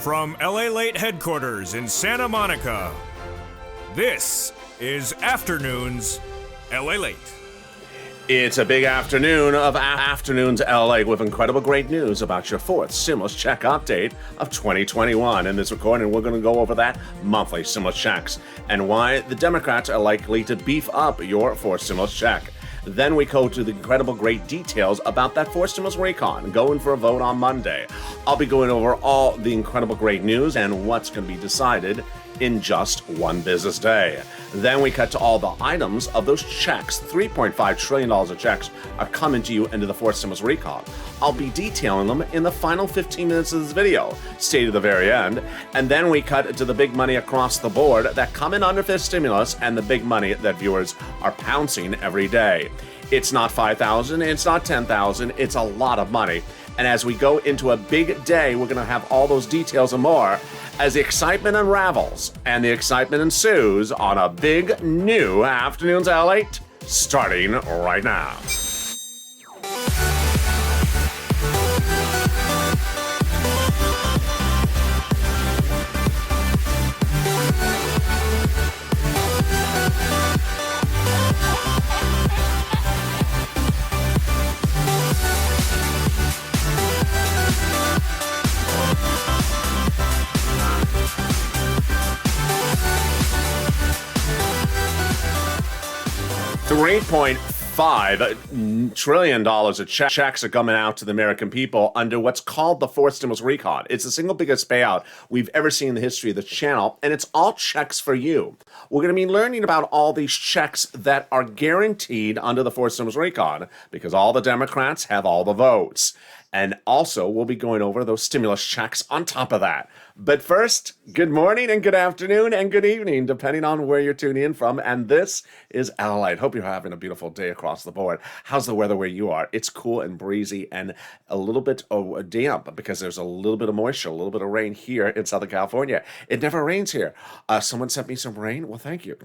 From LALATE headquarters in Santa Monica, this is Afternoons LALATE. It's a big afternoon of Afternoons LA with incredible great news about your fourth stimulus check update of 2021. In this recording, we're going to go over that monthly stimulus checks and why the Democrats are likely to beef up your fourth stimulus check. Then we go to the incredible great details about that fourth stimulus recon going for a vote on Monday. I'll be going over all the incredible great news and what's going to be decided in just one business day. Then we cut to all the items of those checks. $3.5 trillion of checks are coming to you into the fourth stimulus recon. I'll be detailing them in the final 15 minutes of this video. Stay to the very end. And then we cut to the big money across the board that come in under fifth stimulus and the big money that viewers are pouncing every day. It's not 5,000, it's not 10,000, it's a lot of money. And as we go into a big day, we're going to have all those details and more as the excitement unravels and the excitement ensues on a big new Afternoons LALATE starting right now. $3.5 trillion of checks are coming out to the American people under what's called the fourth stimulus recon. It's the single biggest payout we've ever seen in the history of the channel, and it's all checks for you. We're going to be learning about all these checks that are guaranteed under the fourth stimulus recon because all the Democrats have all the votes. And also, we'll be going over those stimulus checks on top of that. But first, good morning and good afternoon and good evening, depending on where you're tuning in from. And this is LALATE. Hope you're having a beautiful day across the board. How's the weather where you are? It's cool and breezy and a little bit damp because there's a little bit of moisture, a little bit of rain here in Southern California. It never rains here. Someone sent me some rain. Well, thank you.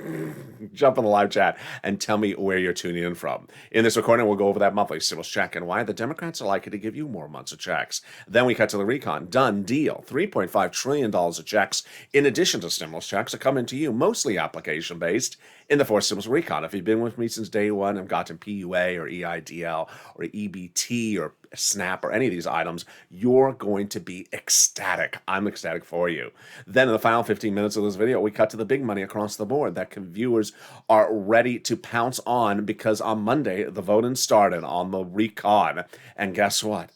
Jump on the live chat and tell me where you're tuning in from. In this recording, we'll go over that monthly stimulus check and why the Democrats are likely to give you more months of checks. Then we cut to the recon. Done deal. $3.5 trillion of checks, in addition to stimulus checks, are coming to you, mostly application-based, in the fourth stimulus recon. If you've been with me since day one and gotten PUA or EIDL or EBT or SNAP or any of these items, you're going to be ecstatic. I'm ecstatic for you. Then in the final 15 minutes of this video, we cut to the big money across the board that viewers are ready to pounce on because on Monday, the voting started on the recon. And guess what?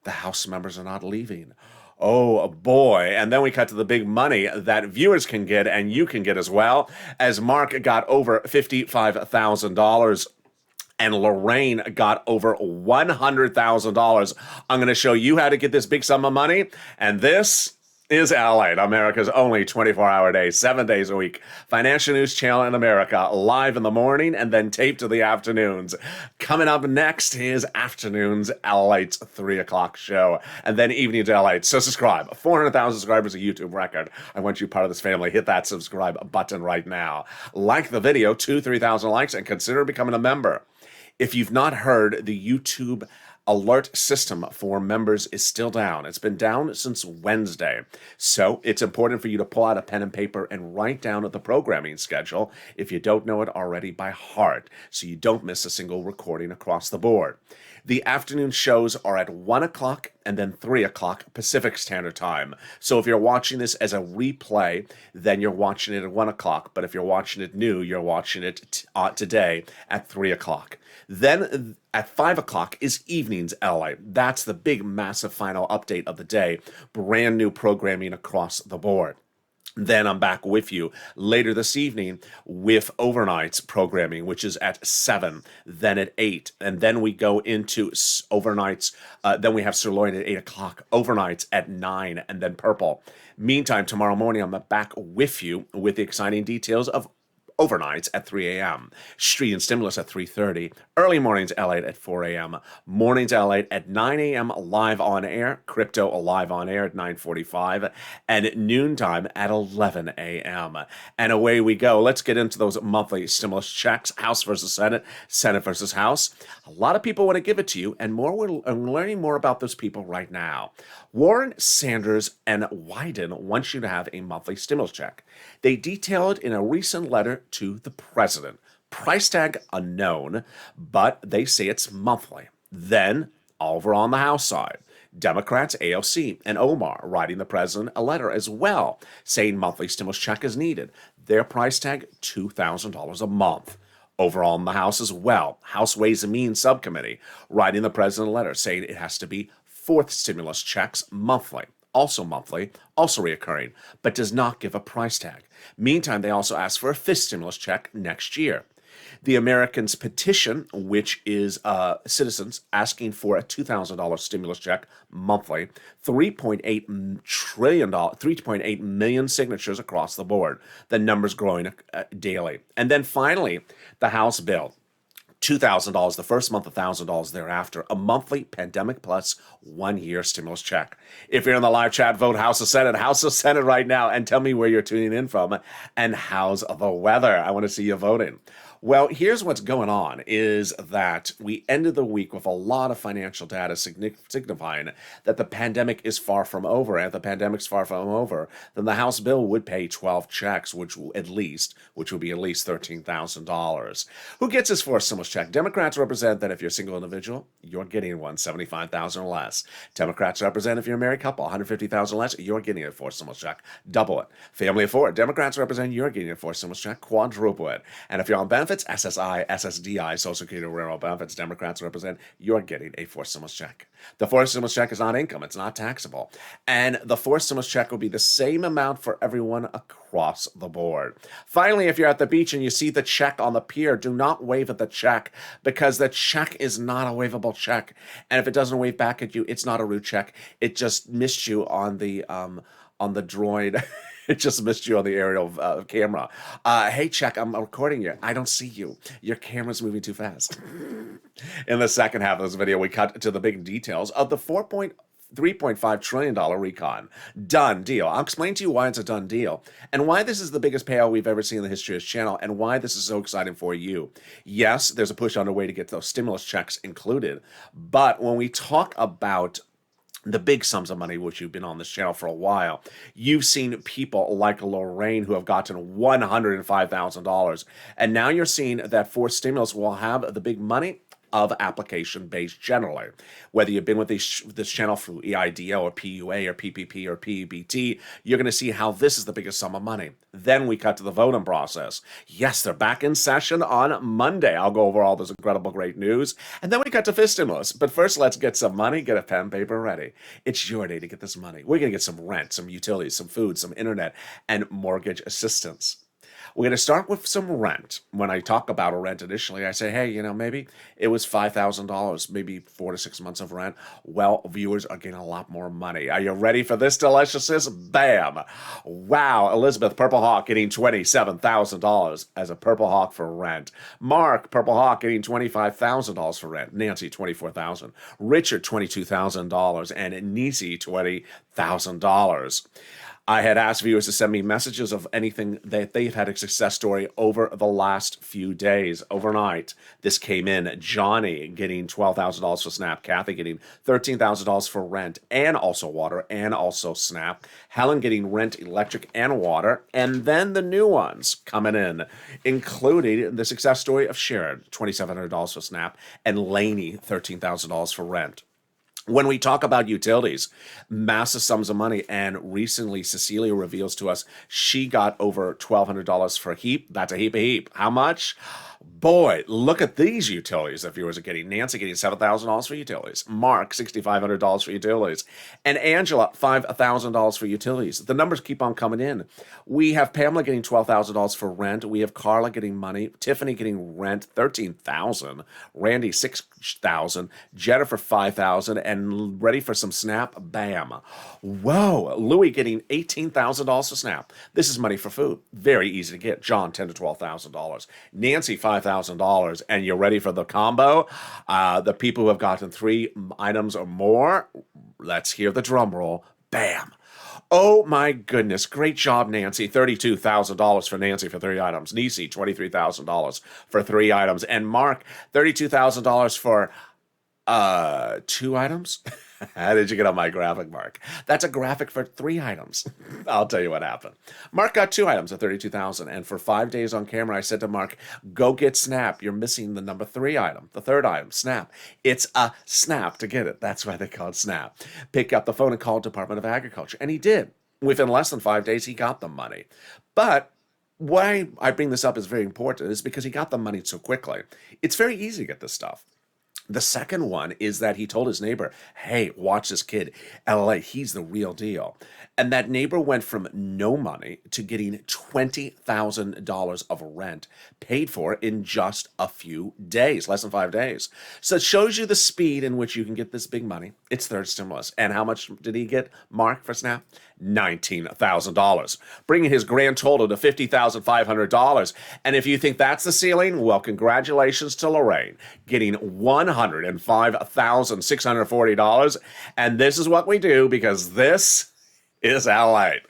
The House members are not leaving. Oh boy. And then we cut to the big money that viewers can get and you can get as well, as Mark got over $55,000 and Lorraine got over $100,000. I'm going to show you how to get this big sum of money. And this is LALATE, America's only 24-hour day, 7 days a week financial news channel in America, live in the morning and then taped to the afternoons. Coming up next is Afternoons LALATE's 3 o'clock show, and then Evenings LALATE. So subscribe. 400,000 subscribers, a YouTube record. I want you part of this family. Hit that subscribe button right now. Like the video, 3,000 likes, and consider becoming a member. If you've not heard, the YouTube alert system for members is still down. It's been down since Wednesday. So it's important for you to pull out a pen and paper and write down the programming schedule if you don't know it already by heart, so you don't miss a single recording across the board. The afternoon shows are at 1 o'clock and then 3 o'clock Pacific Standard Time. So if you're watching this as a replay, then you're watching it at 1 o'clock. But if you're watching it new, you're watching it today at 3 o'clock. Then at 5 o'clock is Evenings LA. That's the big, massive final update of the day. Brand new programming across the board. Then I'm back with you later this evening with overnights programming, which is at 7, then at 8. And then we go into overnights. Then we have Sirloin at 8 o'clock, overnights at 9, and then Purple. Meantime, tomorrow morning, I'm back with you with the exciting details of overnights at 3 a.m., street and stimulus at 3:30, early mornings LATE at 4 a.m., mornings LATE at 9 a.m. live on air, crypto live on air at 9:45, and noontime at 11 a.m. And away we go. Let's get into those monthly stimulus checks, House versus Senate, Senate versus House. A lot of people want to give it to you, and we're learning more about those people right now. Warren, Sanders, and Wyden want you to have a monthly stimulus check. They detail it in a recent letter to the president. Price tag unknown, but they say it's monthly. Then, over on the House side, Democrats, AOC, and Omar writing the president a letter as well, saying monthly stimulus check is needed. Their price tag, $2,000 a month. Over on the House as well, House Ways and Means Subcommittee writing the president a letter saying it has to be fourth stimulus checks monthly, also reoccurring, but does not give a price tag. Meantime, they also ask for a fifth stimulus check next year. The Americans petition, which is citizens asking for a $2,000 stimulus check monthly, 3.8 million signatures across the board. The number's growing daily. And then finally, the House bill. $2,000 the first month, $1,000 thereafter, a monthly pandemic plus 1 year stimulus check. If you're in the live chat, vote House of Senate right now, and tell me where you're tuning in from and how's the weather. I want to see you voting. Well, here's what's going on is that we ended the week with a lot of financial data signifying that the pandemic is far from over. And if the pandemic's far from over, then the House bill would pay 12 checks, which would be at least $13,000. Who gets this for a stimulus check? Democrats represent that if you're a single individual, you're getting one, $75,000 or less. Democrats represent if you're a married couple, $150,000 or less, you're getting it for a stimulus check. Double it. Family of four, Democrats represent you're getting it for a stimulus check. Quadruple it. And if you're on benefits, SSI, SSDI, Social Security Rural Benefits, Democrats represent, you're getting a fourth stimulus check. The fourth stimulus check is not income. It's not taxable. And the fourth stimulus check will be the same amount for everyone across the board. Finally, if you're at the beach and you see the check on the pier, do not wave at the check because the check is not a waveable check. And if it doesn't wave back at you, it's not a root check. It just missed you on the droid. It just missed you on the aerial camera. Hey, check, I'm recording you. I don't see you. Your camera's moving too fast. In the second half of this video, we cut to the big details of the $3.5 trillion recon. Done deal. I'll explain to you why it's a done deal and why this is the biggest payout we've ever seen in the history of this channel and why this is so exciting for you. Yes, there's a push underway to get those stimulus checks included, but when we talk about the big sums of money, which you've been on this channel for a while, you've seen people like Lorraine who have gotten $105,000. And now you're seeing that fourth stimulus will have the big money of application based generally. Whether you've been with this channel through EIDO or PUA or PPP or PEBT, you're going to see how this is the biggest sum of money. Then we cut to the voting process. Yes, they're back in session on Monday. I'll go over all this incredible great news. And then we cut to fifth stimulus. But first, let's get some money, get a pen and paper ready. It's your day to get this money. We're going to get some rent, some utilities, some food, some internet, and mortgage assistance. We're going to start with some rent. When I talk about a rent initially, I say, hey, maybe it was $5,000, maybe 4 to 6 months of rent. Well, viewers are getting a lot more money. Are you ready for this deliciousness? Bam. Wow. Elizabeth, Purple Hawk, getting $27,000 as a Purple Hawk for rent. Mark, Purple Hawk, getting $25,000 for rent. Nancy, $24,000. Richard, $22,000. And Nisi, $20,000. I had asked viewers to send me messages of anything that they've had a success story over the last few days, overnight. This came in. Johnny getting $12,000 for Snap. Kathy getting $13,000 for rent and also water and also Snap. Helen getting rent, electric, and water. And then the new ones coming in, including the success story of Sharon, $2,700 for Snap, and Lainey, $13,000 for rent. When we talk about utilities, massive sums of money, and recently Cecilia reveals to us she got over $1,200 for a heap. That's a heap. How much? boy, look at these utilities that viewers are getting. Nancy getting $7,000 for utilities. Mark, $6,500 for utilities. And Angela, $5,000 for utilities. The numbers keep on coming in. We have Pamela getting $12,000 for rent. We have Carla getting money. Tiffany getting rent, $13,000. Randy, $6,000. Jennifer, $5,000. And ready for some Snap? Bam. Whoa. Louie getting $18,000 for Snap. This is money for food. Very easy to get. John, $10,000 to $12,000. Nancy, $5,000. And you're ready for the combo? The people who have gotten 3 items or more, let's hear the drum roll. Bam. Oh my goodness. Great job, Nancy. $32,000 for Nancy for 3 items. Nisi, $23,000 for 3 items. And Mark, $32,000 for 2 items. How did you get on my graphic, Mark? That's a graphic for 3 items. I'll tell you what happened. Mark got 2 items at $32,000, and for 5 days on camera, I said to Mark, "Go get Snap. You're missing the number 3 item, the 3rd item, Snap. It's a Snap to get it. That's why they call it Snap. Pick up the phone and call Department of Agriculture," and he did. Within less than 5 days, he got the money. But why I bring this up is very important is because he got the money so quickly. It's very easy to get this stuff. The second one is that he told his neighbor, "Hey, watch this kid. LALATE, he's the real deal." And that neighbor went from no money to getting $20,000 of rent paid for in just a few days, less than 5 days. So it shows you the speed in which you can get this big money. It's third stimulus. And how much did he get, Mark, for Snap? $19,000, bringing his grand total to $50,500. And if you think that's the ceiling, well, congratulations to Lorraine, getting $105,640. And this is what we do because this is LALATE.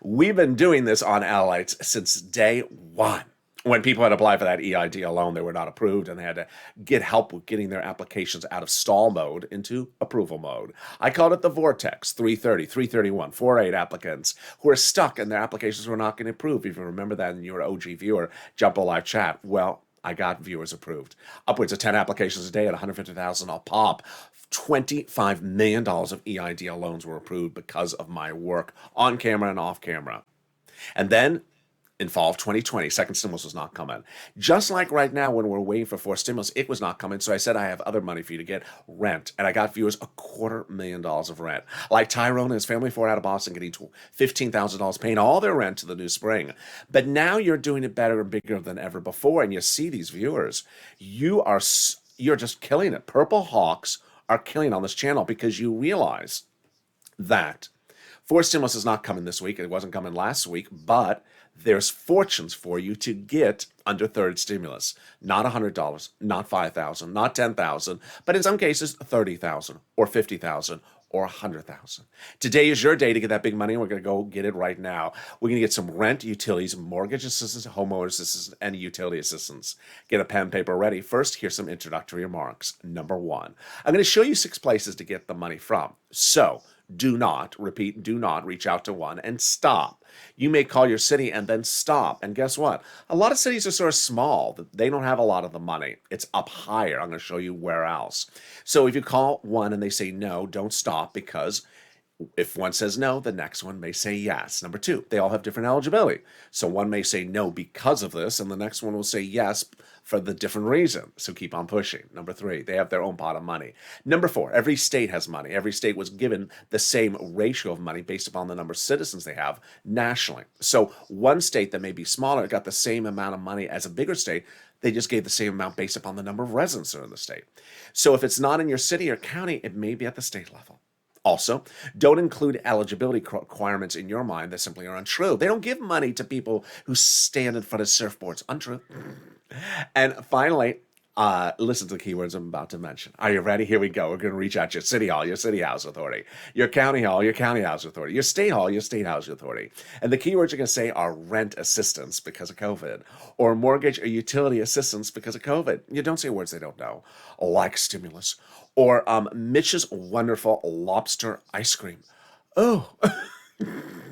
We've been doing this on LALATE since day one. When people had applied for that EID loan, they were not approved, and they had to get help with getting their applications out of stall mode into approval mode. I called it the vortex. 330, 331, 48 applicants who are stuck and their applications were not getting approved. If you remember that and you're an OG viewer, jump a live chat. Well, I got viewers approved. Upwards of 10 applications a day at $150,000 a pop. $25 million of EID loans were approved because of my work on camera and off camera. And then in fall of 2020, second stimulus was not coming. Just like right now when we're waiting for fourth stimulus, it was not coming. So I said, I have other money for you to get, rent. And I got viewers $250,000 of rent. Like Tyrone and his family, 4 out of Boston, getting $15,000, paying all their rent to the new spring. But now you're doing it better and bigger than ever before. And you see these viewers, you're just killing it. Purple Hawks are killing on this channel because you realize that fourth stimulus is not coming this week. It wasn't coming last week, but there's fortunes for you to get under third stimulus. Not $100, not $5,000, not $10,000, but in some cases $30,000 or $50,000 or $100,000. Today is your day to get that big money, and we're going to go get it right now. We're going to get some rent, utilities, mortgage assistance, homeowner assistance, and utility assistance. Get a pen and paper ready. First, here's some introductory remarks. Number 1, I'm going to show you 6 places to get the money from. So do not, repeat, do not reach out to one and stop. You may call your city and then stop. And guess what? A lot of cities are sort of small. They don't have a lot of the money. It's up higher. I'm going to show you where else. So if you call one and they say no, don't stop, because if one says no, the next one may say yes. Number 2, they all have different eligibility. So one may say no because of this, and the next one will say yes for the different reason. So keep on pushing. Number 3, they have their own pot of money. Number 4, every state has money. Every state was given the same ratio of money based upon the number of citizens they have nationally. So one state that may be smaller got the same amount of money as a bigger state. They just gave the same amount based upon the number of residents that are in the state. So if it's not in your city or county, it may be at the state level. Also, don't include eligibility requirements in your mind that simply are untrue. They don't give money to people who stand in front of surfboards. Untrue. And finally, listen to the keywords I'm about to mention. Are you ready? Here we go. We're going to reach out your city hall, your city house authority, your county hall, your county house authority, your state hall, your state house authority. And the keywords you're going to say are rent assistance because of COVID, or mortgage or utility assistance because of COVID. You don't say words they don't know, like stimulus, or Mitch's wonderful lobster ice cream. Oh,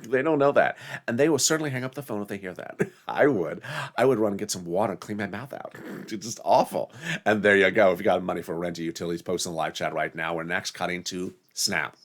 they don't know that. And they will certainly hang up the phone if they hear that. I would run and get some water and clean my mouth out. It's just awful. And there you go. If you got money for rent or utilities, post in the live chat right now. We're next cutting to Snap.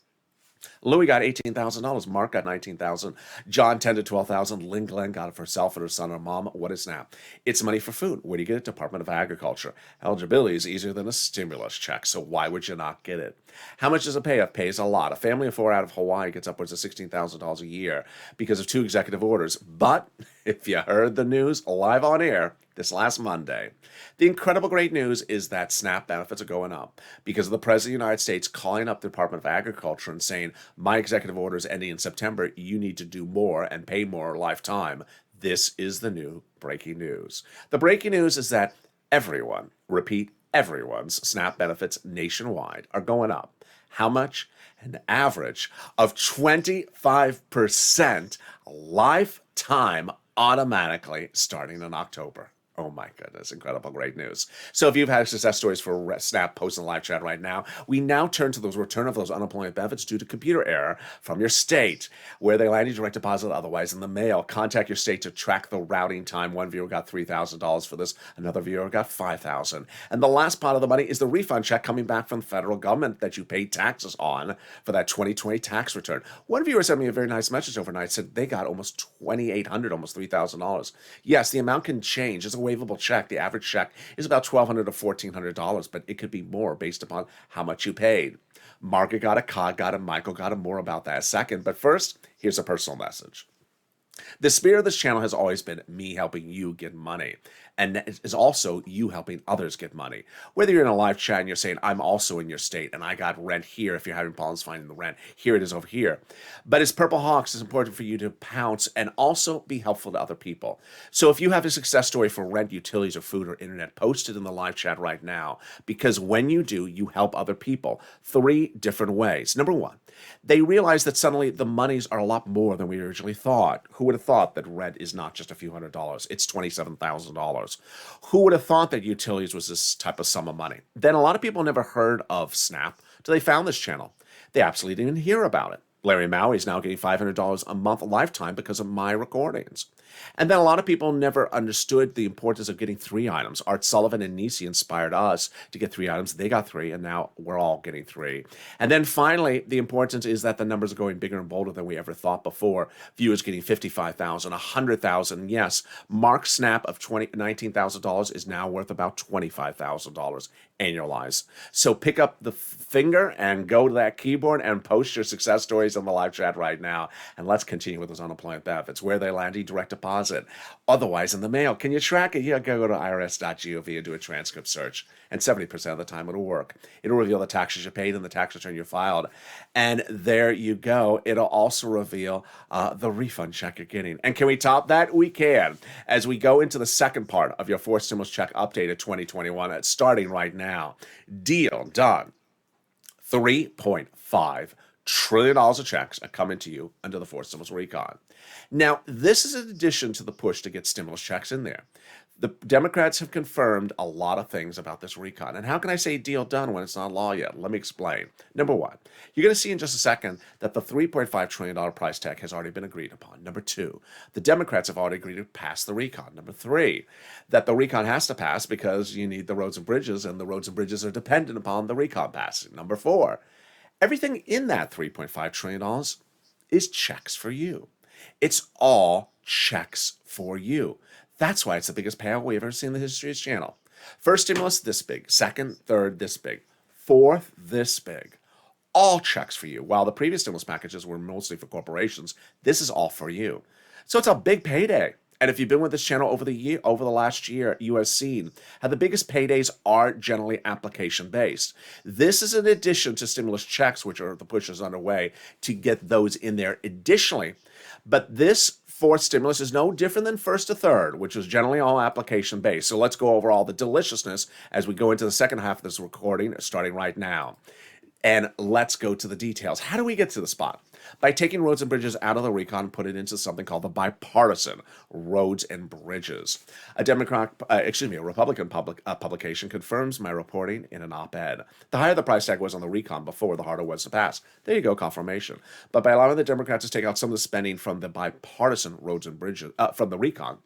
Louis got $18,000. Mark got $19,000. John 10 to 12,000. Lynn Glenn got it for herself and her son and mom. What is SNAP? It's money for food. Where do you get it? Department of Agriculture. Eligibility is easier than a stimulus check, so why would you not get it? How much does it pay? It pays a lot. A family of four out of Hawaii gets upwards of $16,000 a year because of 2 executive orders. But if you heard the news live on air this last Monday, the incredible great news is that SNAP benefits are going up because of the President of the United States calling up the Department of Agriculture and saying, my executive order is ending in September. You need to do more and pay more lifetime. This is the new breaking news. The breaking news is that everyone, repeat, everyone's SNAP benefits nationwide are going up. How much? An average of 25% lifetime automatically starting in October. Oh my goodness, incredible, great news. So if you've had success stories for SNAP, post in the live chat right now, we now turn to those return of those unemployment benefits due to computer error from your state, where they land you direct deposit, otherwise in the mail. Contact your state to track the routing time. One viewer got $3,000 for this, another viewer got $5,000. And the last part of the money is the refund check coming back from the federal government that you paid taxes on for that 2020 tax return. One viewer sent me a very nice message overnight, said they got almost $2,800, almost $3,000. Yes, the amount can change. It's a waivable check. The average check is about $1,200 to $1,400, but it could be more based upon how much you paid. Margaret got a, Cod got a, Michael got a. More about that in a second. But first, here's a personal message. The spirit of this channel has always been me helping you get money, and it is also you helping others get money. Whether you're in a live chat and you're saying, I'm also in your state, and I got rent here if you're having problems finding the rent. Here it is over here. But as Purple Hawks, it's important for you to pounce and also be helpful to other people. So if you have a success story for rent, utilities, or food, or internet, post it in the live chat right now, because when you do, you help other people. 3 different ways. Number 1, they realize that suddenly the monies are a lot more than we originally thought. Who would have thought that rent is not just a few $100s? It's $27,000. Who would have thought that utilities was this type of sum of money? Then a lot of people never heard of SNAP till they found this channel. They absolutely didn't even hear about it. Larry Maui is now getting $500 a month lifetime because of my recordings. And then a lot of people never understood the importance of getting 3 items. Art Sullivan and Nisi inspired us to get 3 items. They got 3, and now we're all getting 3. And then finally, the importance is that the numbers are going bigger and bolder than we ever thought before. Viewers getting $55,000, $100,000. Yes, Mark's SNAP of $19,000 is now worth about $25,000 annualized. So pick up the finger and go to that keyboard and post your success stories in the live chat right now. And let's continue with those unemployment benefits. Where they landing, direct deposit. Otherwise, in the mail. Can you track it? Yeah, go to irs.gov and do a transcript search. And 70% of the time it'll work. It'll reveal the taxes you paid and the tax return you filed. And there you go. It'll also reveal the refund check you're getting. And can we top that? We can. As we go into the second part of your 4th stimulus check update of 2021, it's starting right now. Deal done. $3.5 trillion of checks are coming to you under the 4th stimulus recon. Now, this is in addition to the push to get stimulus checks in there. The Democrats have confirmed a lot of things about this recon. And how can I say deal done when it's not law yet? Let me explain. Number 1, you're going to see in just a second that the $3.5 trillion price tag has already been agreed upon. Number 2, the Democrats have already agreed to pass the recon. Number 3, that the recon has to pass because you need the roads and bridges, and the roads and bridges are dependent upon the recon passing. Number 4, everything in that $3.5 trillion is checks for you. It's all checks for you. That's why it's the biggest payout we've ever seen in the history of this channel. First stimulus, this big. Second, third, this big. Fourth, this big. All checks for you. While the previous stimulus packages were mostly for corporations, this is all for you. So it's a big payday. And if you've been with this channel over the last year, you have seen how the biggest paydays are generally application-based. This is in addition to stimulus checks, which are the pushes underway to get those in there additionally. But this 4th stimulus is no different than first to third, which was generally all application-based. So let's go over all the deliciousness as we go into the second half of this recording, starting right now. And let's go to the details. How do we get to the spot? By taking roads and bridges out of the recon, put it into something called the bipartisan roads and bridges. A Republican publication confirms my reporting in an op-ed. The higher the price tag was on the recon before, the harder it was to pass. There you go, confirmation. But by allowing the Democrats to take out some of the spending from the bipartisan roads and bridges, from the recon,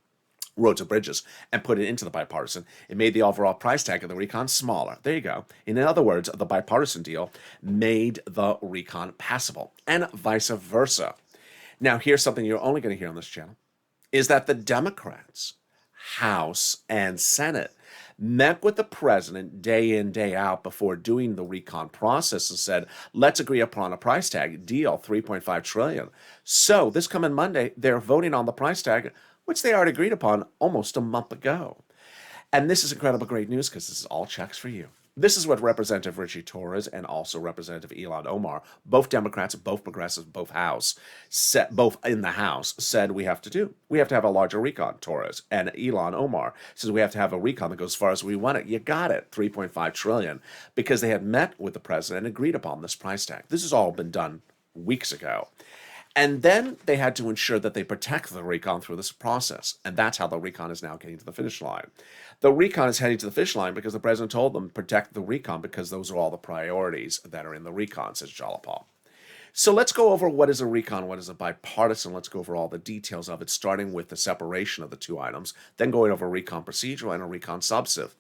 roads and bridges, and put it into the bipartisan. It made the overall price tag of the recon smaller. There you go. In other words, the bipartisan deal made the recon passable, and vice versa. Now, here's something you're only going to hear on this channel, is that the Democrats, House and Senate, met with the president day in, day out before doing the recon process and said, let's agree upon a price tag deal, $3.5 trillion. So this coming Monday, they're voting on the price tag, which they already agreed upon almost a month ago. And this is incredible great news because this is all checks for you. This is what Representative Richie Torres and also Representative Ilhan Omar, both Democrats, both progressives, both both in the House, said we have to do. We have to have a larger recon, Torres. And Ilhan Omar says we have to have a recon that goes as far as we want it. You got it, $3.5 trillion, because they had met with the president and agreed upon this price tag. This has all been done weeks ago. And then they had to ensure that they protect the recon through this process. And that's how the recon is now getting to the finish line. The recon is heading to the finish line because the president told them protect the recon because those are all the priorities that are in the recon, says Jalapal. So let's go over what is a recon, what is a bipartisan. Let's go over all the details of it, starting with the separation of the two items, then going over recon procedural and a recon substantive.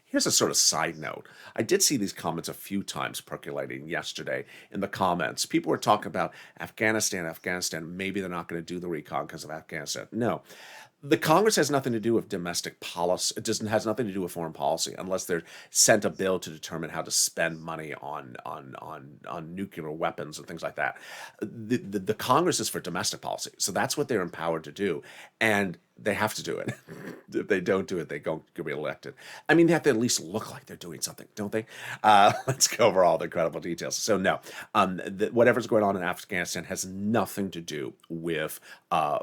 Here's a sort of side note. I did see these comments a few times percolating yesterday in the comments. People were talking about Afghanistan, maybe they're not going to do the recon because of Afghanistan. No. The Congress has nothing to do with domestic policy. It has nothing to do with foreign policy unless they're sent a bill to determine how to spend money on nuclear weapons and things like that. The Congress is for domestic policy. So that's what they're empowered to do. And they have to do it. If they don't do it, they don't get reelected. I mean, they have to at least look like they're doing something, don't they? Let's go over all the incredible details. So no, whatever's going on in Afghanistan has nothing to do with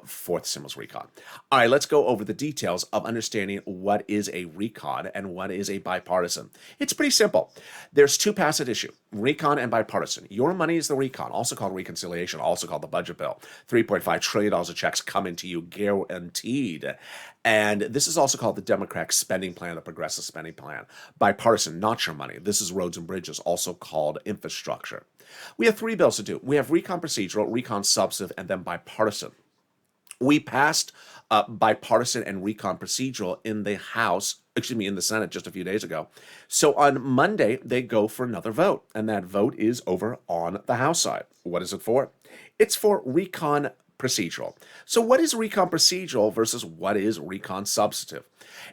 fourth stimulus recon. All right, let's go over the details of understanding what is a recon and what is a bipartisan. It's pretty simple. There's two paths at issue, recon and bipartisan. Your money is the recon, also called reconciliation, also called the budget bill. $3.5 trillion of checks coming to you guaranteed. And this is also called the Democratic spending plan, the progressive spending plan. Bipartisan, not your money. This is roads and bridges, also called infrastructure. We have three bills to do. We have recon procedural, recon substantive, and then bipartisan. We passed bipartisan and recon procedural in the House, in the Senate just a few days ago. So on Monday, they go for another vote, and that vote is over on the House side. What is it for? It's for recon procedural. So what is recon procedural versus what is recon substantive?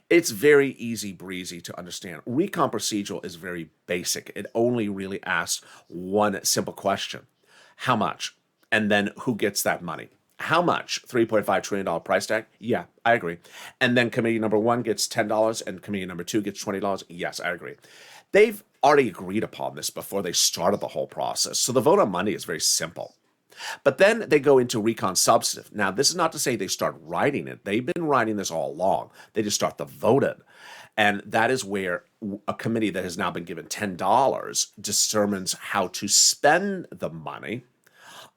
It's very easy breezy to understand. Recon procedural is very basic. It only really asks one simple question. How much? And then who gets that money? How much? $3.5 trillion price tag? Yeah, I agree. And then committee number one gets $10 and committee number two gets $20? Yes, I agree. They've already agreed upon this before they started the whole process. So the vote on Monday is very simple. But then they go into recon substantive. Now, this is not to say they start writing it. They've been writing this all along. They just start the voting. And that is where a committee that has now been given $10 determines how to spend the money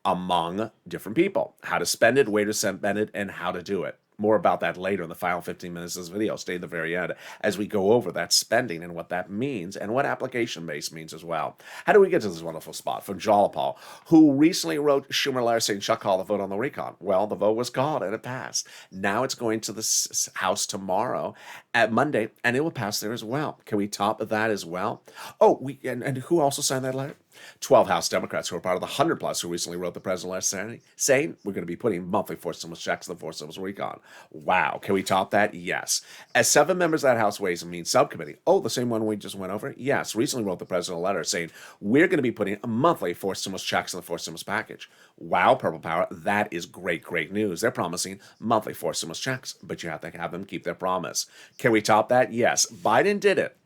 among different people. How to spend it, where to spend it, and how to do it. More about that later in the final 15 minutes of this video. Stay at the very end as we go over that spending and what that means and what application base means as well. How do we get to this wonderful spot? From Jalapal, who recently wrote Schumer letter saying, Chuck, call the vote on the recon. Well, the vote was called and it passed. Now it's going to the House tomorrow at Monday, and it will pass there as well. Can we top that as well? Oh, and who also signed that letter? 12 House Democrats who are part of the 100 plus who recently wrote the president letter saying we're going to be putting monthly forced stimulus checks in the forced stimulus recon. Wow. Can we top that? Yes. As 7 members of that House Ways and Means subcommittee, the same one we just went over? Yes. Recently wrote the president a letter saying we're going to be putting a monthly forced stimulus checks in the forced stimulus package. Wow, Purple Power. That is great, great news. They're promising monthly forced stimulus checks, but you have to have them keep their promise. Can we top that? Yes. Biden did it.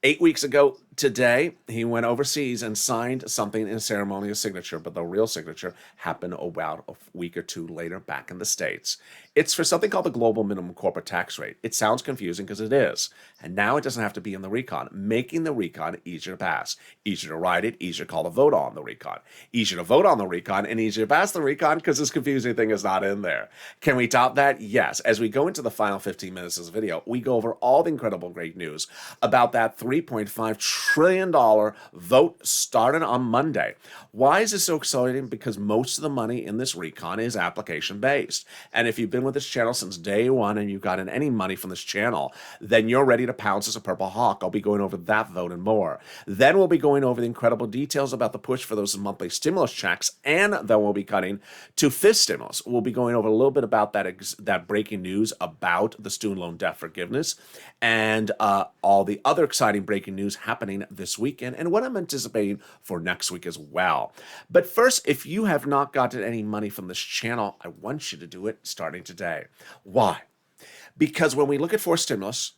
8 weeks ago today, he went overseas and signed something in a ceremonial signature, but the real signature happened about a week or two later back in the States. It's for something called the global minimum corporate tax rate. It sounds confusing because it is. And now it doesn't have to be in the recon, making the recon easier to pass, easier to write it, easier to call the vote on the recon, easier to vote on the recon, and easier to pass the recon because this confusing thing is not in there. Can we top that? Yes. As we go into the final 15 minutes of this video, we go over all the incredible great news about that $3.5 trillion vote started on Monday. Why is this so exciting? Because most of the money in this recon is application based. And if you've been with this channel since day one and you've gotten any money from this channel, then you're ready to pounce as a purple hawk. I'll be going over that vote and more. Then we'll be going over the incredible details about the push for those monthly stimulus checks, and then we'll be cutting to fifth stimulus. We'll be going over a little bit about that breaking news about the student loan debt forgiveness and all the other exciting breaking news happening this weekend and what I'm anticipating for next week as well. But first, if you have not gotten any money from this channel, I want you to do it starting today. Why? Because when we look at fourth stimulus,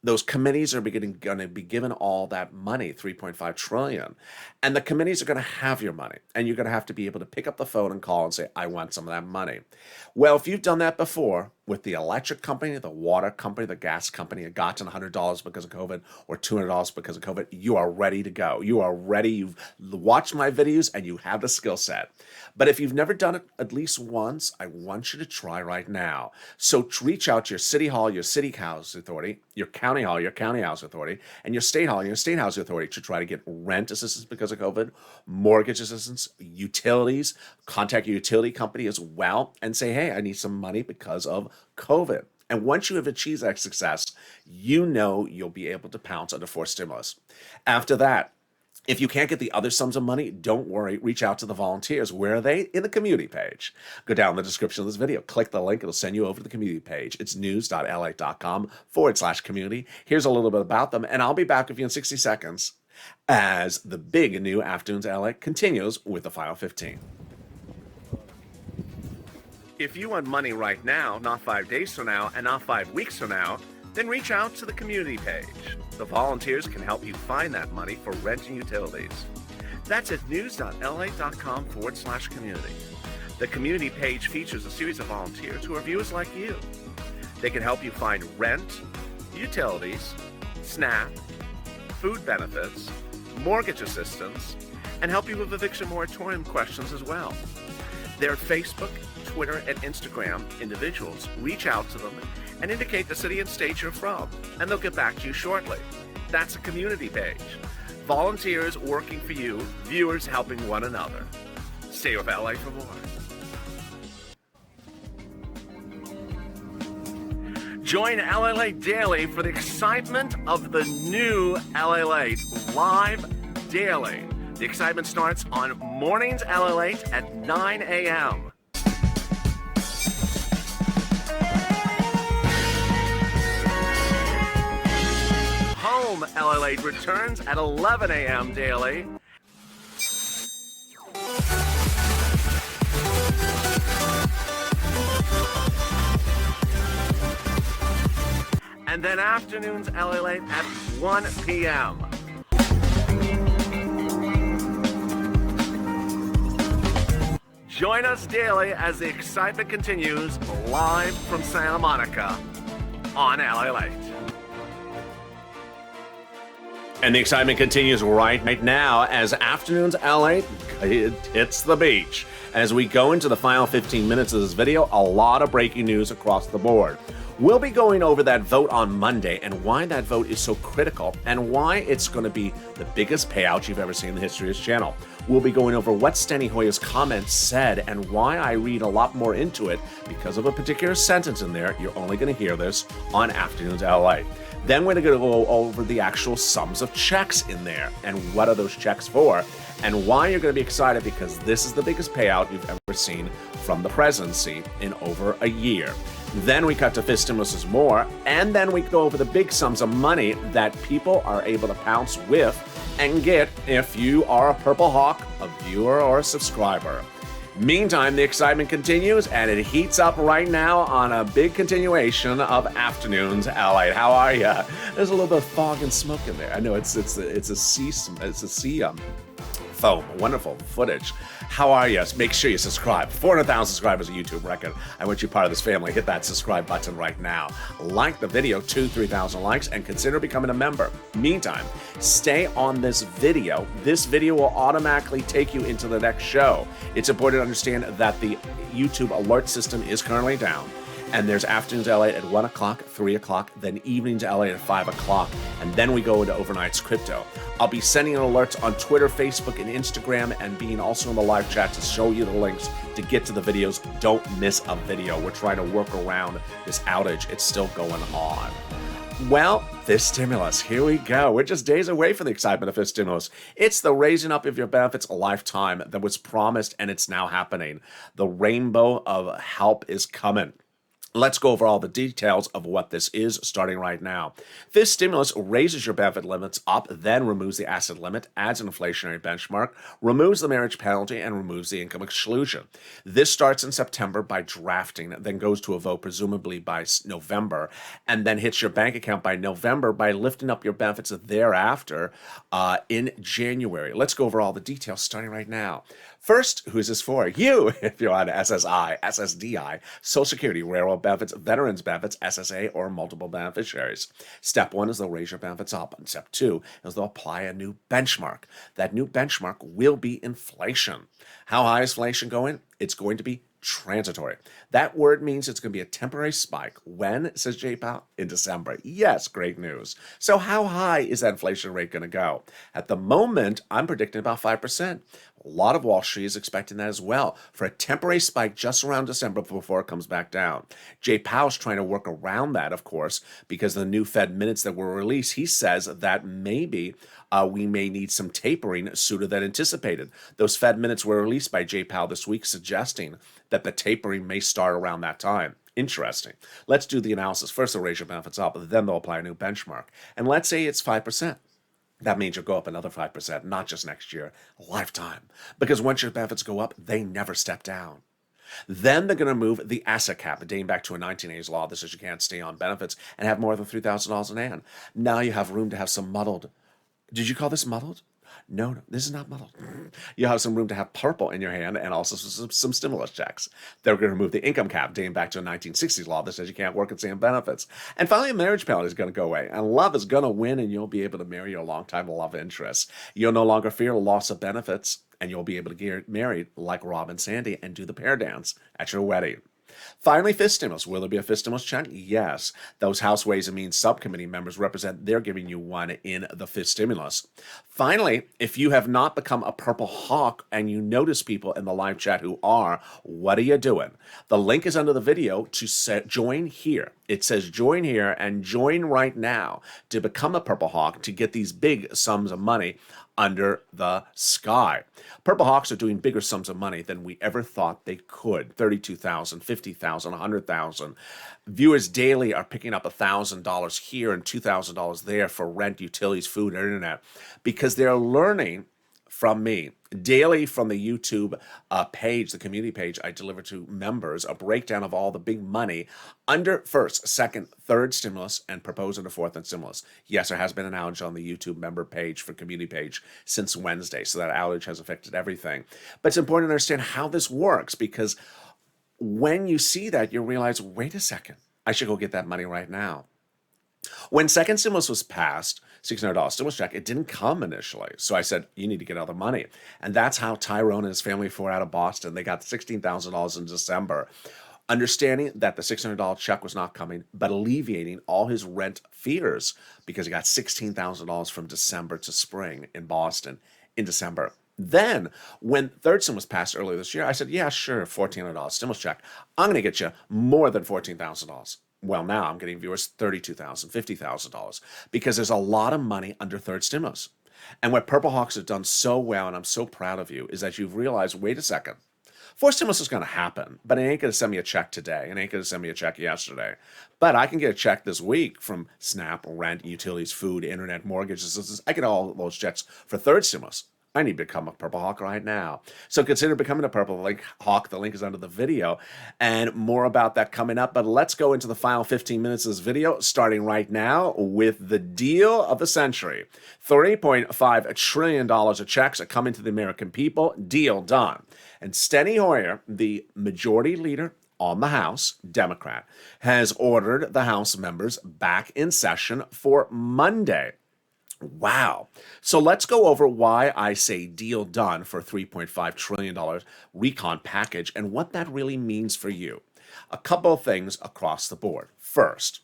those committees are going to be given all that money, $3.5 trillion. And the committees are going to have your money. And you're going to have to be able to pick up the phone and call and say, I want some of that money. Well, if you've done that before with the electric company, the water company, the gas company, and gotten $100 because of COVID or $200 because of COVID, you are ready to go. You are ready. You've watched my videos and you have the skill set. But if you've never done it at least once, I want you to try right now. So reach out to your city hall, your city house authority, your county hall, your county house authority, and your state hall, your state house authority to try to get rent assistance because of COVID, mortgage assistance, utilities. Contact your utility company as well and say, hey, I need some money because of COVID. And once you have achieved that success, you know you'll be able to pounce under fourth stimulus. After that, if you can't get the other sums of money, don't worry. Reach out to the volunteers. Where are they? In the community page. Go down in the description of this video. Click the link. It'll send you over to the community page. It's news.lalate.com/community. Here's a little bit about them, and I'll be back with you in 60 seconds as the big new Afternoons LA continues with the final 15. If you want money right now, not 5 days from now, and not 5 weeks from now, then reach out to the community page. The volunteers can help you find that money for rent and utilities. That's at news.lalate.com/community. The community page features a series of volunteers who are viewers like you. They can help you find rent, utilities, SNAP, food benefits, mortgage assistance, and help you with eviction moratorium questions as well. They're Facebook, Twitter, and Instagram individuals. Reach out to them and indicate the city and state you're from, and they'll get back to you shortly. That's a community page. Volunteers working for you, viewers helping one another. Stay with LA for more. Join LALATE Daily for the excitement of the new LALATE live daily. The excitement starts on mornings LALATE at 9 a.m. Home LALATE returns at 11 a.m. daily. And then afternoons LALATE at 1 p.m. Join us daily as the excitement continues live from Santa Monica on LALATE. And the excitement continues right now as Afternoons LA hits the beach. As we go into the final 15 minutes of this video, a lot of breaking news across the board. We'll be going over that vote on Monday and why that vote is so critical and why it's going to be the biggest payout you've ever seen in the history of this channel. We'll be going over what Steny Hoyer's comments said and why I read a lot more into it because of a particular sentence in there. You're only going to hear this on Afternoons LA. Then we're going to go over the actual sums of checks in there and what are those checks for and why you're going to be excited because this is the biggest payout you've ever seen from the presidency in over a year. Then we cut to fifth stimulus more, and then we go over the big sums of money that people are able to pounce with and get if you are a Purple Hawk, a viewer, or a subscriber. Meantime, the excitement continues, and it heats up right now on a big continuation of Afternoons LA. How are you? There's a little bit of fog and smoke in there. I know it's a sea foam. Wonderful footage. How are you? Make sure you subscribe. 400,000 subscribers, a YouTube record. I want you part of this family. Hit that subscribe button right now. Like the video, 2,000-3,000 likes, and consider becoming a member. Meantime, stay on this video. This video will automatically take you into the next show. It's important to understand that the YouTube alert system is currently down. And there's afternoons LA at 1 o'clock, 3 o'clock, then evenings LA at 5 o'clock. And then we go into overnights crypto. I'll be sending alerts on Twitter, Facebook, and Instagram, and being also in the live chat to show you the links to get to the videos. Don't miss a video. We're trying to work around this outage. It's still going on. Well, this stimulus, here we go. We're just days away from the excitement of this stimulus. It's the raising up of your benefits a lifetime that was promised, and it's now happening. The rainbow of help is coming. Let's go over all the details of what this is starting right now. This stimulus raises your benefit limits up, then removes the asset limit, adds an inflationary benchmark, removes the marriage penalty, and removes the income exclusion. This starts in September by drafting, then goes to a vote presumably by November, and then hits your bank account by November by lifting up your benefits thereafter in January. Let's go over all the details starting right now. First, who is this for? You, if you're on SSI, SSDI, Social Security, Railroad benefits, Veterans benefits, SSA, or multiple beneficiaries. Step 1 is they'll raise your benefits up. And step 2 is they'll apply a new benchmark. That new benchmark will be inflation. How high is inflation going? It's going to be transitory. That word means it's going to be a temporary spike. When, says Jay Powell? In December. Yes, great news. So how high is that inflation rate going to go? At the moment, I'm predicting about 5%. A lot of Wall Street is expecting that as well, for a temporary spike just around December before it comes back down. Jay Powell's trying to work around that, of course, because the new Fed minutes that were released, he says that maybe we may need some tapering sooner than anticipated. Those Fed minutes were released by Jay Powell this week, suggesting that the tapering may start around that time. Interesting. Let's do the analysis. First, they'll raise your benefits up, then they'll apply a new benchmark. And let's say it's 5%. That means you'll go up another 5%, not just next year, a lifetime. Because once your benefits go up, they never step down. Then they're going to move the asset cap, dating back to a 1980s law that says you can't stay on benefits and have more than $3,000 in hand. Now you have room to have some muddled. Did you call this muddled? No, this is not muddled. You have some room to have purple in your hand and also some stimulus checks. They're going to remove the income cap, dating back to a 1960s law that says you can't work and stay on benefits. And finally, a marriage penalty is going to go away. And love is going to win, and you'll be able to marry your longtime love interest. You'll no longer fear loss of benefits, and you'll be able to get married like Rob and Sandy and do the pair dance at your wedding. Finally, fifth stimulus. Will there be a fifth stimulus check? Yes. Those House Ways and Means subcommittee members represent, they're giving you one in the fifth stimulus. Finally, if you have not become a purple hawk and you notice people in the live chat who are, what are you doing? The link is under the video to join here. It says join here and join right now to become a purple hawk to get these big sums of money under the sky. Purple Hawks are doing bigger sums of money than we ever thought they could. $32,000, $50,000, $100,000. Viewers daily are picking up $1,000 here and $2,000 there for rent, utilities, food, internet, because they're learning from me. Daily from the YouTube page, the community page, I deliver to members a breakdown of all the big money under first, second, third stimulus and proposing a fourth and stimulus. Yes, there has been an outage on the YouTube member page for community page since Wednesday, so that outage has affected everything. But it's important to understand how this works, because when you see that, you realize, wait a second, I should go get that money right now. When second stimulus was passed, $600 stimulus check, it didn't come initially. So I said, you need to get other money. And that's how Tyrone and his family flew out of Boston. They got $16,000 in December, understanding that the $600 check was not coming, but alleviating all his rent fears because he got $16,000 from December to spring in Boston in December. Then, when third stimulus passed earlier this year, I said, yeah, sure, $1,400 stimulus check. I'm going to get you more than $14,000. Well, now I'm getting viewers $32,000, $50,000 because there's a lot of money under third stimulus. And what Purple Hawks have done so well, and I'm so proud of you, is that you've realized, wait a second, fourth stimulus is going to happen, but it ain't going to send me a check today. It ain't going to send me a check yesterday. But I can get a check this week from SNAP, rent, utilities, food, internet, mortgages. I get all those checks for third stimulus. I need to become a Purple Hawk right now. So consider becoming a Purple Hawk. The link is under the video. And more about that coming up. But let's go into the final 15 minutes of this video, starting right now with the deal of the century. $3.5 trillion of checks are coming to the American people. Deal done. And Steny Hoyer, the majority leader on the House, Democrat, has ordered the House members back in session for Monday. Wow. So let's go over why I say deal done for a $3.5 trillion recon package and what that really means for you. A couple of things across the board. First,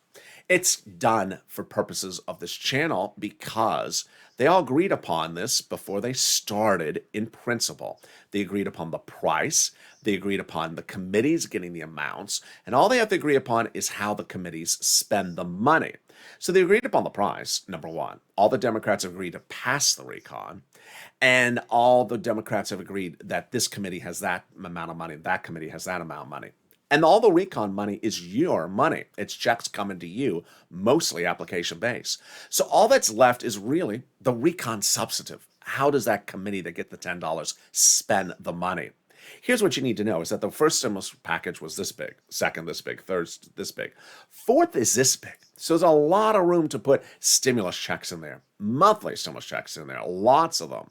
it's done for purposes of this channel because they all agreed upon this before they started in principle. They agreed upon the price, they agreed upon the committees getting the amounts, and all they have to agree upon is how the committees spend the money. So they agreed upon the price, number one. All the Democrats have agreed to pass the recon, and all the Democrats have agreed that this committee has that amount of money, that committee has that amount of money. And all the recon money is your money. It's checks coming to you, mostly application based. So all that's left is really the recon substantive. How does that committee that get the $10 spend the money? Here's what you need to know is that the first stimulus package was this big, second this big, third this big, fourth is this big. So there's a lot of room to put stimulus checks in there, monthly stimulus checks in there, lots of them.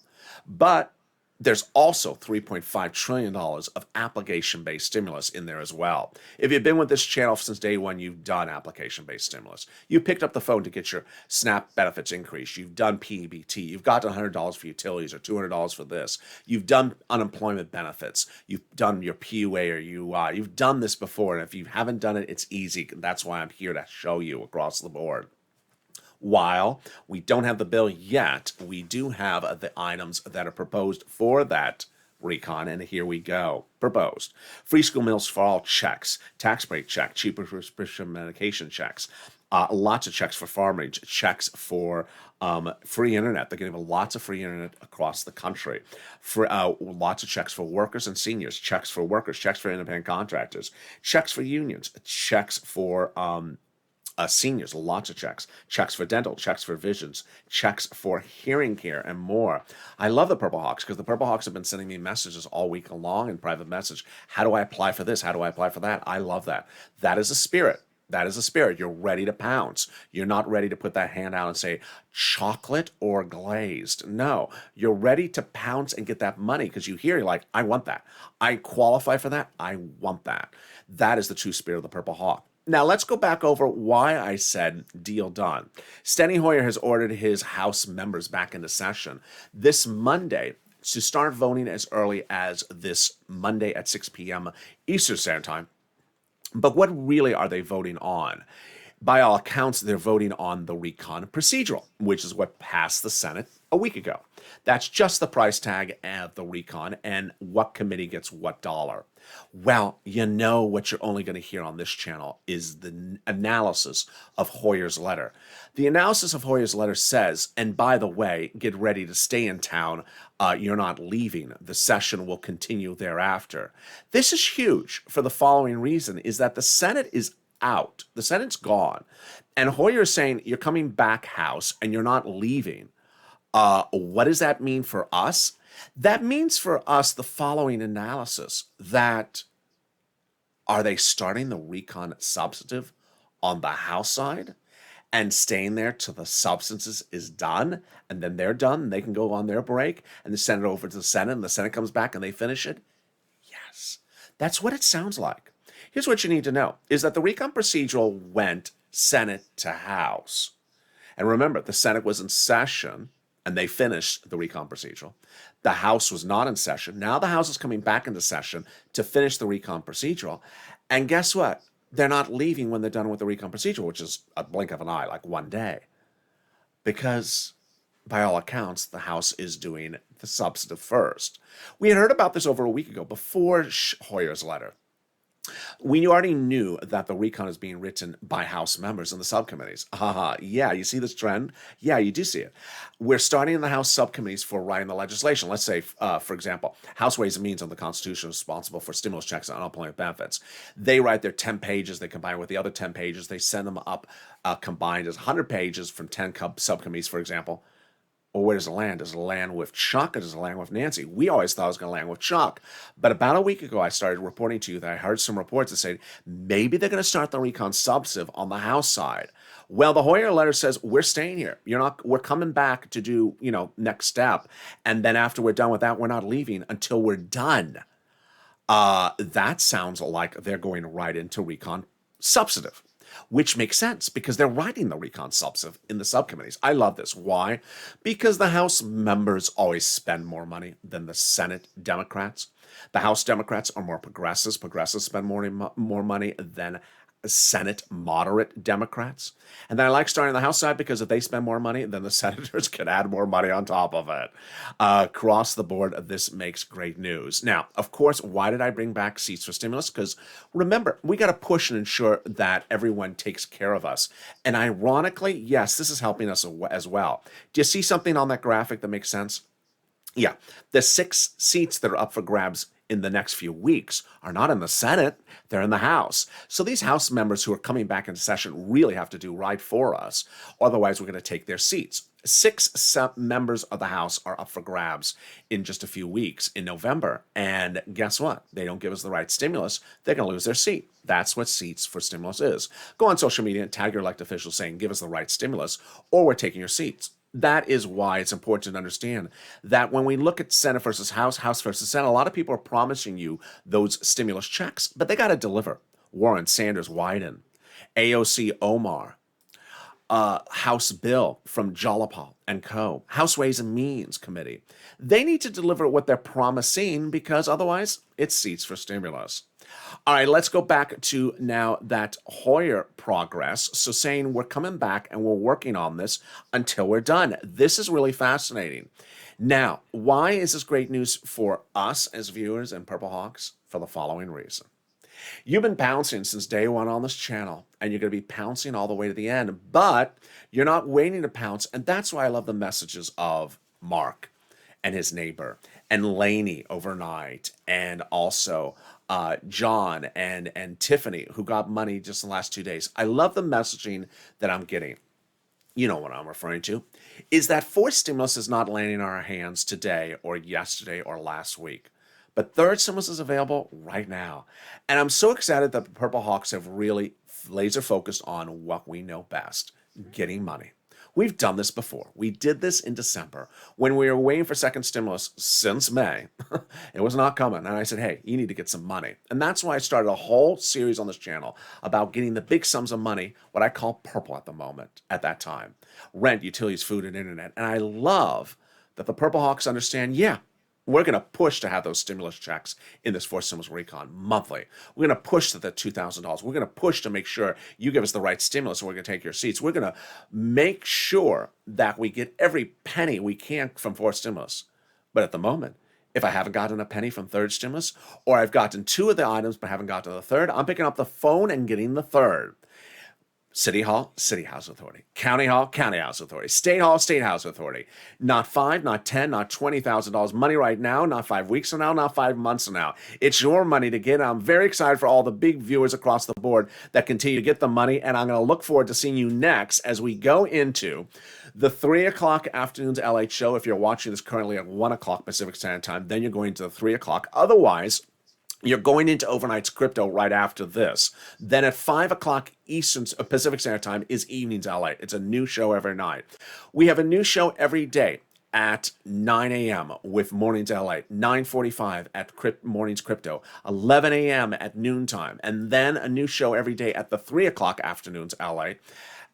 But there's also $3.5 trillion of application-based stimulus in there as well. If you've been with this channel since day one, you've done application-based stimulus. You picked up the phone to get your SNAP benefits increased. You've done PEBT. You've got $100 for utilities or $200 for this. You've done unemployment benefits. You've done your PUA or UI. You've done this before, and if you haven't done it, it's easy. That's why I'm here to show you across the board. While we don't have the bill yet, we do have the items that are proposed for that recon, and here we go. Proposed. Free school meals for all checks, tax break check, cheaper prescription medication checks, lots of checks for farmage, checks for free internet. They're going to have lots of free internet across the country. For lots of checks for workers and seniors, checks for workers, checks for independent contractors, checks for unions, checks for seniors, lots of checks for dental, checks for visions, checks for hearing care, and more. I love the Purple Hawks because the Purple Hawks have been sending me messages all week long in private message. How do I apply for this? How do I apply for that? I love that. That is a spirit. That is a spirit. You're ready to pounce. You're not ready to put that hand out and say chocolate or glazed. No, you're ready to pounce and get that money because you hear, you're like, I want that. I qualify for that. I want that. That is the true spirit of the Purple Hawk. Now, let's go back over why I said deal done. Steny Hoyer has ordered his House members back into session this Monday to start voting as early as this Monday at 6 p.m. Eastern Standard Time. But what really are they voting on? By all accounts, they're voting on the recon procedural, which is what passed the Senate a week ago. That's just the price tag of the recon and what committee gets what dollar. Well, you know what you're only going to hear on this channel is the analysis of Hoyer's letter. The analysis of Hoyer's letter says, and by the way, get ready to stay in town. You're not leaving. The session will continue thereafter. This is huge for the following reason, is that the Senate is out. The Senate's gone. And Hoyer is saying, you're coming back, House, and you're not leaving. What does that mean for us? That means for us the following analysis, that are they starting the recon substantive on the House side and staying there till the substances is done, and then they're done, they can go on their break, and they send it over to the Senate, and the Senate comes back and they finish it? Yes, that's what it sounds like. Here's what you need to know, is that the recon procedural went Senate to House. And remember, the Senate was in session, and they finished the recon procedural. The House was not in session. Now the House is coming back into session to finish the recon procedural. And guess what? They're not leaving when they're done with the recon procedural, which is a blink of an eye, like one day. Because, by all accounts, the House is doing the substantive first. We had heard about this over a week ago, before Hoyer's letter. We already knew that the recon is being written by House members in the subcommittees. Yeah, you see this trend? Yeah, you do see it. We're starting in the House subcommittees for writing the legislation. Let's say, for example, House Ways and Means on the Constitution is responsible for stimulus checks and unemployment benefits. They write their 10 pages, they combine with the other 10 pages, they send them up combined as 100 pages from 10 subcommittees, for example. Well, where does it land? Does it land with Chuck or does it land with Nancy? We always thought it was going to land with Chuck. But about a week ago, I started reporting to you that I heard some reports that said maybe they're going to start the recon substantive on the House side. Well, the Hoyer letter says we're staying here. We're coming back to do, next step. And then after we're done with that, we're not leaving until we're done. That sounds like they're going right into recon substantive. which makes sense because they're writing the recon subs in the subcommittees. I love this. Why? Because the House members always spend more money than the Senate Democrats. The House Democrats are more progressives. Progressives spend more money than Senate moderate Democrats. And then I like starting on the House side because if they spend more money, then the senators can add more money on top of it. Across the board, this makes great news. Now, of course, why did I bring back seats for stimulus? Because remember, we got to push and ensure that everyone takes care of us. And ironically, yes, this is helping us as well. Do you see something on that graphic that makes sense? Yeah, the 6 seats that are up for grabs in the next few weeks are not in the Senate, they're in the House. So these House members who are coming back into session really have to do right for us. Otherwise, we're going to take their seats. 6 members of the House are up for grabs in just a few weeks in November. And guess what? They don't give us the right stimulus, they're going to lose their seat. That's what seats for stimulus is. Go on social media and tag your elected officials saying, give us the right stimulus, or we're taking your seats. That is why it's important to understand that when we look at Senate versus House, House versus Senate, a lot of people are promising you those stimulus checks, but they got to deliver. Warren, Sanders, Wyden, AOC, Omar, House Bill from Jolapal and Co., House Ways and Means Committee. They need to deliver what they're promising because otherwise it's seats for stimulus. All right, let's go back to now that Hoyer progress. So saying we're coming back and we're working on this until we're done. This is really fascinating. Now, why is this great news for us as viewers and Purple Hawks? For the following reason. You've been pouncing since day one on this channel, and you're going to be pouncing all the way to the end, but you're not waiting to pounce, and that's why I love the messages of Mark and his neighbor, and Lainey overnight, and also John and Tiffany, who got money just in the last 2 days. I love the messaging that I'm getting. You know what I'm referring to, is that forced stimulus is not landing in our hands today or yesterday or last week. But third stimulus is available right now. And I'm so excited that the Purple Hawks have really laser focused on what we know best, getting money. We've done this before. We did this in December when we were waiting for second stimulus since May. It was not coming. And I said, hey, you need to get some money. And that's why I started a whole series on this channel about getting the big sums of money, what I call purple at the moment, at that time. Rent, utilities, food, and internet. And I love that the Purple Hawks understand, yeah, we're going to push to have those stimulus checks in this fourth stimulus recon monthly. We're going to push to the $2,000. We're going to push to make sure you give us the right stimulus and we're going to take your seats. We're going to make sure that we get every penny we can from fourth stimulus. But at the moment, if I haven't gotten a penny from third stimulus, or I've gotten 2 of the items but haven't gotten the third, I'm picking up the phone and getting the third. City Hall, City House Authority. County Hall, County House Authority. State Hall, State House Authority. Not 5, not 10, not $20,000 money right now, not 5 weeks from now, not 5 months from now. It's your money to get. I'm very excited for all the big viewers across the board that continue to get the money, and I'm going to look forward to seeing you next as we go into the 3 o'clock afternoon's LA show. If you're watching this currently at 1 o'clock Pacific Standard Time, then you're going to the 3 o'clock. Otherwise, you're going into overnight's crypto right after this. Then at 5 o'clock Eastern Pacific Standard Time is Evenings LA. It's a new show every night. We have a new show every day at 9 a.m. with Mornings LA, 9:45 at Mornings Crypto, 11 a.m. at noontime, and then a new show every day at the 3 o'clock afternoons LA.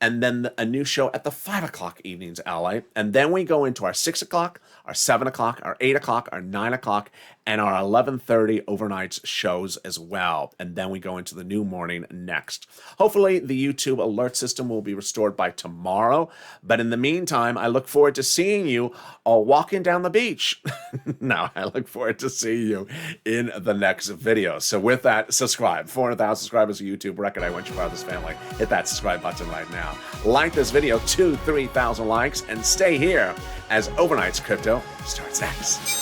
And then a new show at the 5 o'clock evenings LA. And then we go into our 6 o'clock, our 7 o'clock, our 8 o'clock, our 9 o'clock, and our 11:30 overnight shows as well. And then we go into the new morning next. Hopefully the YouTube alert system will be restored by tomorrow. But in the meantime, I look forward to seeing you all walking down the beach. No, I look forward to seeing you in the next video. So with that, subscribe. 400,000 subscribers to YouTube record. I want you part of this family. Hit that subscribe button right now. Like this video, 2,000-3,000 likes, and stay here as Overnight's Crypto starts next.